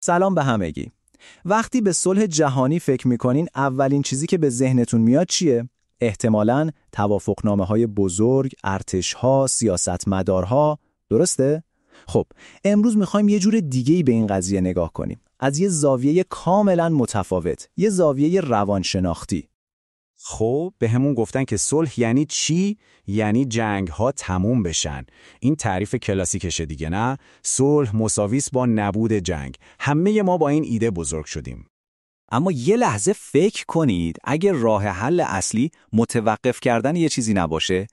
سلام به همگی. وقتی به صلح جهانی فکر میکنین اولین چیزی که به ذهنتون میاد چیه؟ احتمالاً توافقنامه‌های بزرگ، ارتش‌ها، سیاستمدارها، درسته؟ خب، امروز میخوایم یه جور دیگه‌ای به این قضیه نگاه کنیم. از یه زاویه کاملاً متفاوت، یه زاویه روانشناختی. خب به همون گفتن که صلح یعنی چی؟ یعنی جنگ ها تموم بشن. این تعریف کلاسیکشه دیگه، نه؟ صلح مساویس با نبود جنگ. همه ما با این ایده بزرگ شدیم. اما یه لحظه فکر کنید اگه راه حل اصلی متوقف کردن یه چیزی نباشه،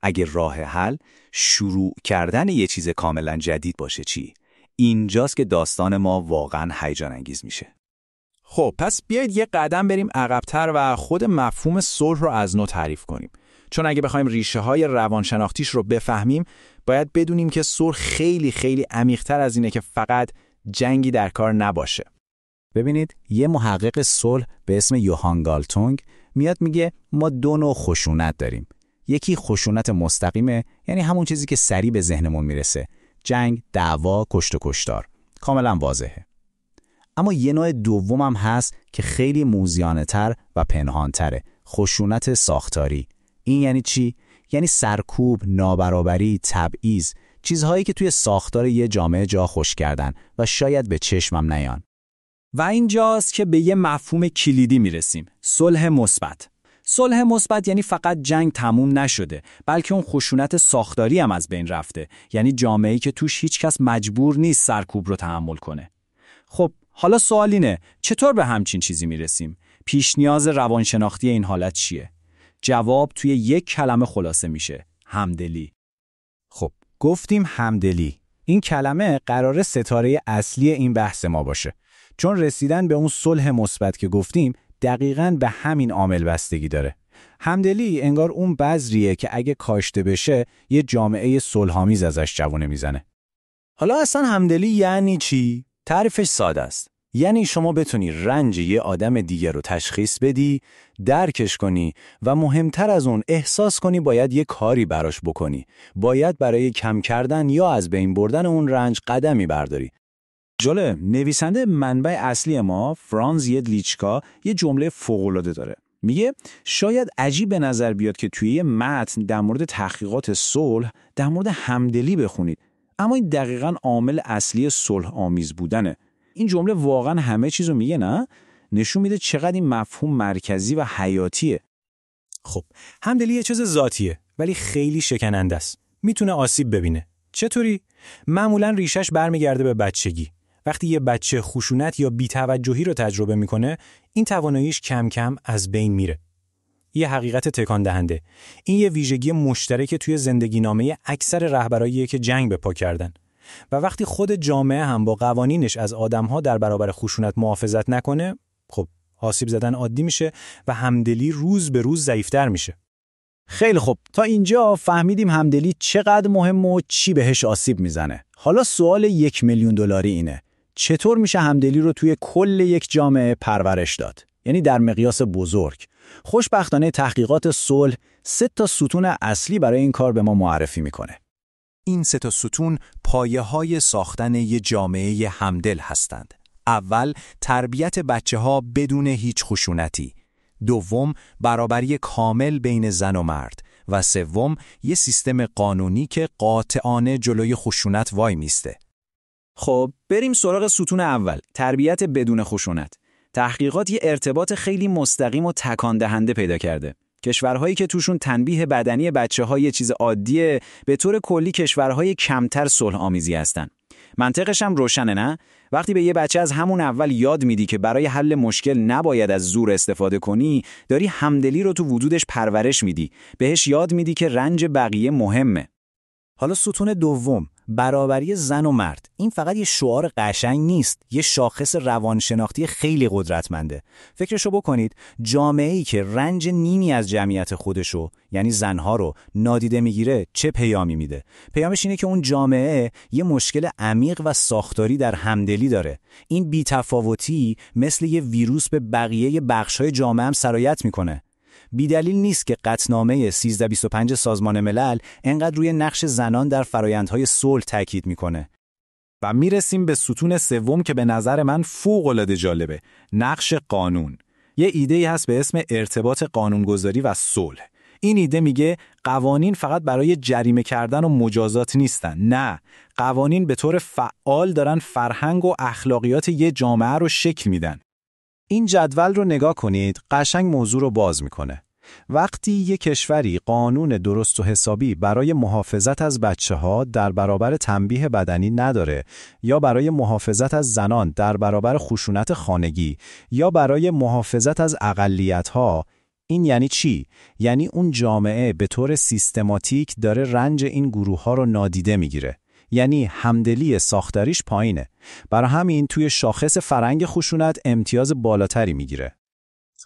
اگه راه حل شروع کردن یه چیز کاملا جدید باشه چی؟ اینجاست که داستان ما واقعا هیجان انگیز میشه. خب پس بیایید یه قدم بریم عقب‌تر و خود مفهوم صلح رو از نو تعریف کنیم. چون اگه بخوایم ریشه‌های روانشناختیش رو بفهمیم، باید بدونیم که صلح خیلی خیلی عمیق‌تر از اینه که فقط جنگی در کار نباشه. ببینید یه محقق صلح به اسم یوهان گالتونگ میاد میگه ما دو نوع خشونت داریم. یکی خشونت مستقیمه، یعنی همون چیزی که سریع به ذهنمون میرسه. جنگ، دعوا، کشت و کشتار. کاملا واضحه. اما یه نوع دوم هم هست که خیلی موذیانه‌تر و پنهان‌تره. خشونت ساختاری. این یعنی چی؟ یعنی سرکوب، نابرابری، تبعیض، چیزهایی که توی ساختار یه جامعه جا خوش کردن و شاید به چشمم نیان. و اینجاست که به یه مفهوم کلیدی میرسیم. صلح مثبت. صلح مثبت یعنی فقط جنگ تموم نشده، بلکه اون خشونت ساختاری هم از بین رفته. یعنی جامعه‌ای که توش هیچ کس مجبور نیست سرکوب رو تحمل کنه. خب حالا سوال اینه، چطور به همچین چیزی میرسیم؟ پیش نیاز روانشناختی این حالت چیه؟ جواب توی یک کلمه خلاصه میشه: همدلی. خب گفتیم همدلی. این کلمه قراره ستاره اصلی این بحث ما باشه. چون رسیدن به اون صلح مثبت که گفتیم دقیقاً به همین عامل بستگی داره. همدلی انگار اون بذریه که اگه کاشته بشه یه جامعه صلح‌آمیز ازش جوونه میزنه. حالا اصلا همدلی یعنی چی؟ تعریفش ساده است. یعنی شما بتونی رنج یه آدم دیگر رو تشخیص بدی، درکش کنی و مهمتر از اون احساس کنی باید یه کاری براش بکنی. باید برای کم کردن یا از بین بردن اون رنج قدمی برداری. جالب، نویسنده منبع اصلی ما فرانز یدلیچکا یه جمله فوق‌العاده داره. میگه شاید عجیب به نظر بیاد که توی یه متن در مورد تحقیقات صلح در مورد همدلی بخونید، اما این دقیقاً عامل اصلی صلح آمیز بودنه. این جمله واقعاً همه چیزو میگه، نه؟ نشون میده چقدر این مفهوم مرکزی و حیاتیه. خب همدلی یه چیز ذاتیه ولی خیلی شکننده است. میتونه آسیب ببینه. چطوری؟ معمولاً ریشش برمیگرده به بچگی. وقتی یه بچه خشونت یا بی‌توجهی رو تجربه میکنه، این تواناییش کم کم از بین میره. یه حقیقت تکان دهنده. این یه ویژگی مشترک توی زندگی نامه اکثر رهبراییه که جنگ به پا کردن. و وقتی خود جامعه هم با قوانینش از آدم‌ها در برابر خشونت محافظت نکنه، خب آسیب زدن عادی میشه و همدلی روز به روز ضعیف‌تر میشه. خیلی خب، تا اینجا فهمیدیم همدلی چقدر مهمه و چی بهش آسیب میزنه. حالا سوال $1,000,000 اینه: چطور میشه همدلی رو توی کل یک جامعه پرورش داد؟ یعنی در مقیاس بزرگ. خوشبختانه تحقیقات صلح 3 ستون اصلی برای این کار به ما معرفی میکنه. این 3 ستون پایه‌های ساختن یک جامعه همدل هستند. اول، تربیت بچه‌ها بدون هیچ خشونتی. دوم، برابری کامل بین زن و مرد. و سوم، یه سیستم قانونی که قاطعانه جلوی خشونت وای میسته. خب بریم سراغ ستون اول، تربیت بدون خشونت. تحقیقات یه ارتباط خیلی مستقیم و تکان دهنده پیدا کرده. کشورهایی که توشون تنبیه بدنی بچه‌ها یه چیز عادیه، به طور کلی کشورهای کمتر صلح آمیزی هستن. منطقش هم روشنه، نه؟ وقتی به یه بچه از همون اول یاد میدی که برای حل مشکل نباید از زور استفاده کنی، داری همدلی رو تو وجودش پرورش میدی. بهش یاد میدی که رنج بقیه مهمه. حالا ستون دوم، برابری زن و مرد. این فقط یه شعار قشنگ نیست، یه شاخص روانشناختی خیلی قدرتمنده. فکرشو بکنید، جامعه‌ای که رنج نیمی از جمعیت خودشو، یعنی زنها رو نادیده میگیره، چه پیامی میده؟ پیامش اینه که اون جامعه یه مشکل عمیق و ساختاری در همدلی داره. این بی‌تفاوتی مثل یه ویروس به بقیه بخش‌های جامعه هم سرایت میکنه. بیدلیل نیست که قطعنامه 1325 سازمان ملل انقدر روی نقش زنان در فرایندهای صلح تاکید میکنه. و میرسیم به ستون سوم که به نظر من فوق‌العاده جالبه، نقش قانون. یه ایده‌ای هست به اسم ارتباط قانونگذاری و صلح. این ایده میگه قوانین فقط برای جریمه کردن و مجازات نیستن. نه، قوانین به طور فعال دارن فرهنگ و اخلاقیات یه جامعه رو شکل میدن. این جدول رو نگاه کنید، قشنگ موضوع رو باز میکنه. وقتی یک کشوری قانون درست و حسابی برای محافظت از بچه‌ها در برابر تنبیه بدنی نداره، یا برای محافظت از زنان در برابر خشونت خانگی، یا برای محافظت از اقلیت‌ها، این یعنی چی؟ یعنی اون جامعه به طور سیستماتیک داره رنج این گروه‌ها رو نادیده میگیره. یعنی همدلی ساختاریش پایینه. برای همین توی شاخص فرهنگ خشونت امتیاز بالاتری میگیره.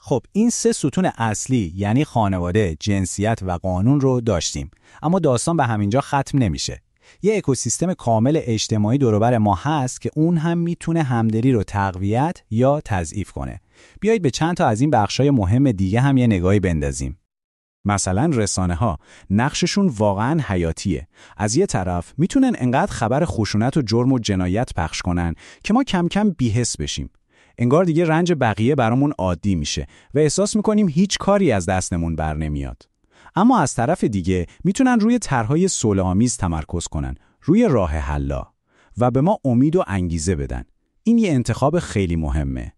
خب این 3 ستون اصلی یعنی خانواده، جنسیت و قانون رو داشتیم، اما داستان به همینجا ختم نمیشه. یه اکوسیستم کامل اجتماعی دور و بر ما هست که اون هم میتونه همدلی رو تقویت یا تضعیف کنه. بیایید به چند تا از این بخشای مهم دیگه هم یه نگاهی بندازیم. مثلا رسانه‌ها نقششون واقعاً حیاتیه. از یه طرف میتونن انقدر خبر خشونت و جرم و جنایت پخش کنن که ما کم کم بی‌حس بشیم. انگار دیگه رنج بقیه برامون عادی میشه و احساس میکنیم هیچ کاری از دستمون بر نمیاد. اما از طرف دیگه میتونن روی طرحهای صلح‌آمیز تمرکز کنن، روی راه حل‌ها و به ما امید و انگیزه بدن. این یه انتخاب خیلی مهمه.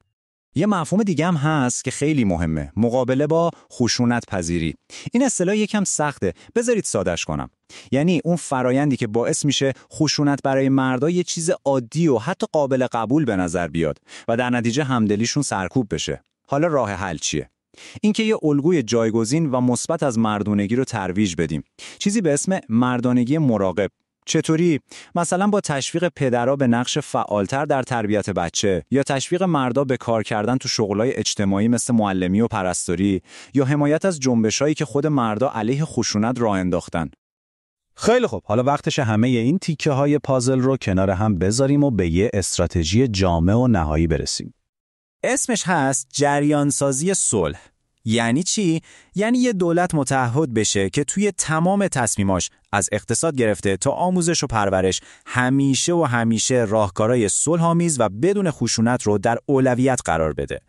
یه مفهوم دیگه هم هست که خیلی مهمه، مقابله با خشونت پذیری. این اصطلاح یکم سخته، بذارید سادهش کنم. یعنی اون فرایندی که باعث میشه خشونت برای مردا یه چیز عادی و حتی قابل قبول به نظر بیاد و در نتیجه همدلیشون سرکوب بشه. حالا راه حل چیه؟ اینکه یه الگوی جایگزین و مثبت از مردونگی رو ترویج بدیم. چیزی به اسم مردانگی مراقب. چطوری؟ مثلا با تشویق پدرها به نقش فعالتر در تربیت بچه، یا تشویق مردا به کار کردن تو شغلای اجتماعی مثل معلمی و پرستاری، یا حمایت از جنبشایی که خود مردا علیه خشونت راه انداختن. خیلی خوب، حالا وقتش همه این تیکه های پازل رو کنار هم بذاریم و به یه استراتژی جامع و نهایی برسیم. اسمش هست جریانسازی صلح. یعنی چی؟ یعنی یه دولت متعهد بشه که توی تمام تصمیماش، از اقتصاد گرفته تا آموزش و پرورش، همیشه راهکارهای صلح‌آمیز و بدون خشونت رو در اولویت قرار بده.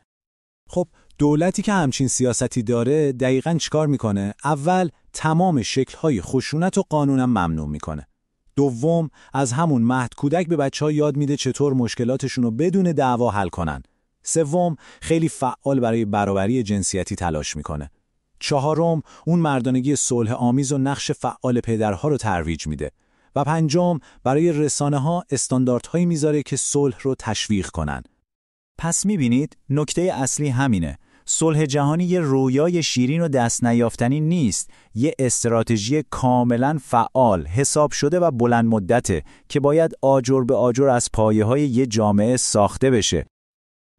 خب دولتی که همچین سیاستی داره دقیقاً چیکار میکنه؟ اول تمام شکل‌های خشونت و قانونم ممنوع میکنه. دوم از همون مهد کودک به بچه‌ها یاد میده چطور مشکلاتشون رو بدون دعوا حل کنن. سوم خیلی فعال برای برابری جنسیتی تلاش میکنه. چهارم اون مردانگی صلح آمیز و نقش فعال پدرها رو ترویج میده. و پنجم برای رسانه‌ها استانداردهایی میذاره که صلح رو تشویق کنن. پس میبینید نکته اصلی همینه. صلح جهانی یه رویای شیرین و دست نیافتنی نیست، یه استراتژی کاملا فعال، حساب شده و بلند مدته که باید آجر به آجر از پایه‌های یه جامعه ساخته بشه.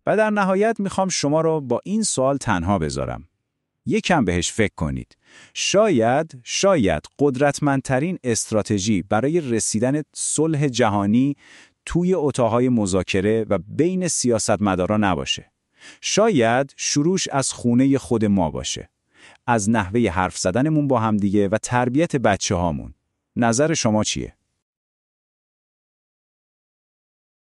و در نهایت میخوام شما رو با این سوال تنها بذارم. یکم بهش فکر کنید. شاید قدرتمندترین استراتژی برای رسیدن صلح جهانی توی اتاقهای مذاکره و بین سیاستمدارا نباشه. شاید شروعش از خونه خود ما باشه. از نحوه حرف زدنمون با همدیگه و تربیت بچه‌هامون. نظر شما چیه؟